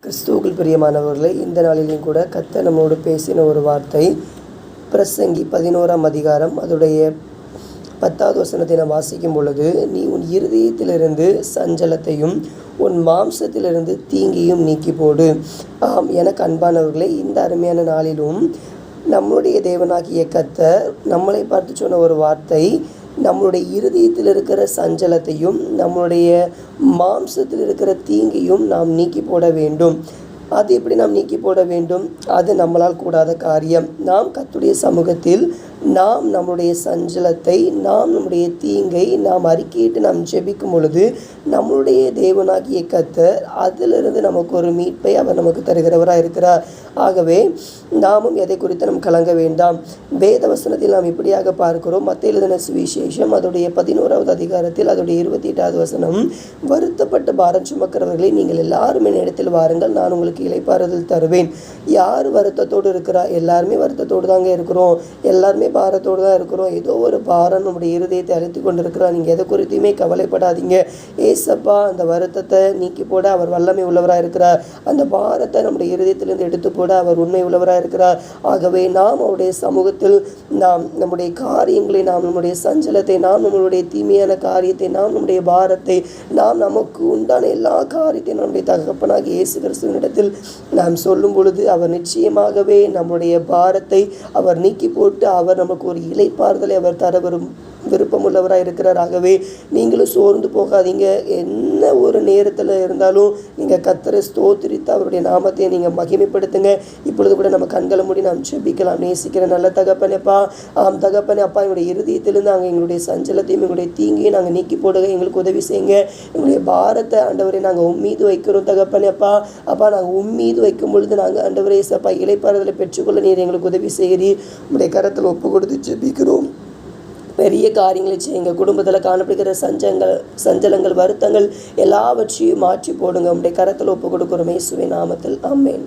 கிறிஸ்துவுக்குள் பிரியமானவர்களே, இந்த நாளிலும் கூட கர்த்தர் நம்மோடு பேசின ஒரு வார்த்தை பிரசங்கி 11ஆம் அதிகாரம் அதோடைய 10வது வசனத்தை நாம் வாசிக்கும் பொழுது, நீ உன் இருதயத்திலிருந்து சஞ்சலத்தையும் உன் மாம்சத்திலிருந்து தீங்கையும் நீக்கி போடு. ஆம், எனக்கு அன்பானவர்களே, இந்த அருமையான நாளிலும் நம்முடைய தேவனாகிய கர்த்தர் நம்மளை பார்த்து சொன்ன ஒரு வார்த்தை, நம்மளுடைய இருதயத்தில் இருக்கிற சஞ்சலத்தையும் நம்மளுடைய மாம்சத்தில் இருக்கிற தீங்கையும் நாம் நீக்கி போட வேண்டும். அது எப்படி நாம் நீக்கி போட வேண்டும்? அது நம்மளால் கூடாத காரியம். நாம் கர்த்தருடைய சமூகத்தில் நாம் நம்முடைய சஞ்சலத்தை, நாம் நம்முடைய தீங்கை நாம் அறிக்கையிட்டு நாம் ஜெபிக்கும் பொழுது, நம்மளுடைய தேவனாகிய கர்த்தர் அதிலிருந்து நமக்கு ஒரு மீட்பை அவர் நமக்கு தருகிறவராக இருக்கிறார். ஆகவே நாமும் எதை குறித்து நாம் கலங்க வேண்டாம். வேத வசனத்தில் நாம் இப்படியாக பார்க்கிறோம். மத்தேயு எழுதின சுவிசேஷம் அதோடைய 11வது அதிகாரத்தில் அதோடைய 28வது வசனம், வருத்தப்பட்டு பாரம் சுமக்கிறவர்களே, நீங்கள் எல்லாரும் என் இடத்தில் வாருங்கள், நான் உங்களுக்கு இளைப்பாறுதல் தருவேன். யார் வருத்தத்தோடு இருக்கிறா? எல்லாருமே வருத்தத்தோடு தாங்க இருக்கிறோம். எல்லாருமே பாரத்தோடு தான் இருக்கிறோம். ஏதோ ஒரு பாரம் நம்முடைய இருதயத்தை அழைத்து கொண்டு இருக்கிறோம். நீங்கள் எதை குறித்துமே கவலைப்படாதீங்க. ஏசப்பா அந்த வருத்தத்தை நீக்கி போட அவர் வல்லமை உள்ளவராக இருக்கிறார். அந்த பாரத்தை நம்முடைய இருதயத்திலிருந்து எடுத்து போட அவர் உண்மை உள்ளவராக இருக்கிறார். ஆகவே நாம் அவருடைய சமூகத்தில் நாம் நம்முடைய காரியங்களை, நாம் நம்முடைய சஞ்சலத்தை, நாம் நம்மளுடைய தீமையான காரியத்தை, நாம் நம்முடைய பாரத்தை, நாம் நமக்கு உண்டான எல்லா காரியத்தையும் நம்முடைய தகப்பனாகிய இயேசு கிறிஸ்துவினிடத்தில் நாம் சொல்லும் பொழுது, அவர் நிச்சயமாகவே நம்முடைய பாரத்தை அவர் நீக்கி போட்டு அவர் நமக்கு ஒரு இளைப்பாறுதலை அவர் தர விருப்பமுள்ளவராக இருக்கிறார். ஆகவே நீங்களும் சோர்ந்து போகாதீங்க. என்ன ஒரு நேரத்தில் இருந்தாலும் நீங்கள் கர்த்தரை ஸ்தோத்திரித்து அவருடைய நாமத்தை நீங்கள் மகிமைப்படுத்துங்க. இப்பொழுது கூட நம்ம கண்களை மூடி நாம் ஜெபிக்கலாம். நேசிக்கிற நல்ல தகப்பனேப்பா, ஆம் தகப்பனே, அப்பா, எங்களுடைய இருதயத்திலிருந்து நாங்கள் எங்களுடைய சஞ்சலத்தையும் எங்களுடைய தீங்கையும் நாங்கள் நீக்கி போடுங்க. எங்களுக்கு உதவி செய்யுங்க. எங்களுடைய பாரத்தை ஆண்டவரை நாங்கள் உம்மீது வைக்கிறோம் தகப்பனேப்பா. அப்பா, நாங்கள் உம்மீது வைக்கும் பொழுது நாங்கள் ஆண்டவரே சப்பா இளைப்பாறுதலை பெற்றுக்கொள்ள நீர் எங்களுக்கு உதவி செய்கிறீர். உங்களுடைய கரத்தில் ஒப்பு கொடுத்து ஜெபிக்கிறோம். பெரிய காரியங்களை செய்யுங்க. குடும்பத்தில் காணப்படுகிற சஞ்சலங்கள், வருத்தங்கள் எல்லாவற்றையும் மாற்றி போடுங்க. உங்களுடைய கரத்தில் ஒப்பு கொடுக்கிறோம் இயேசுவின் நாமத்தில். ஆமென்.